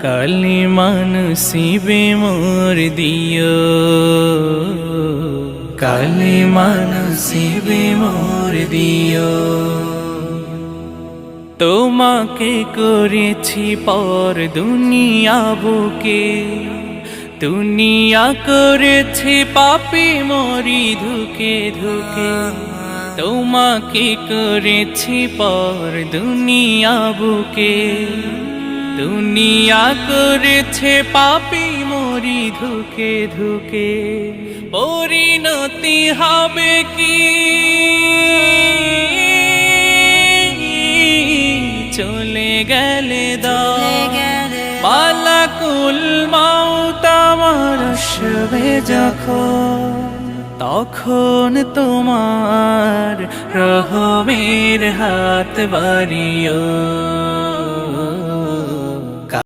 কালিমা নসিবে মোর দিও, কালিমা নসিবে মোর দিও। তোমাকে করেছি পর দুনিয়া বুকে, দুনিয়া করেছি পাপী মরি ধুকে ধুকে। তোমাকে করেছি পর দুনিয়া বুকে, দুনিয়া করেছে পাপী মরি ধুকে ধুকে। পরিণতি হবে কি চলে গেলে মালাকুল মাউত আমার আসবে যখন, তখন তোমার রহমের হাত বাড়িও।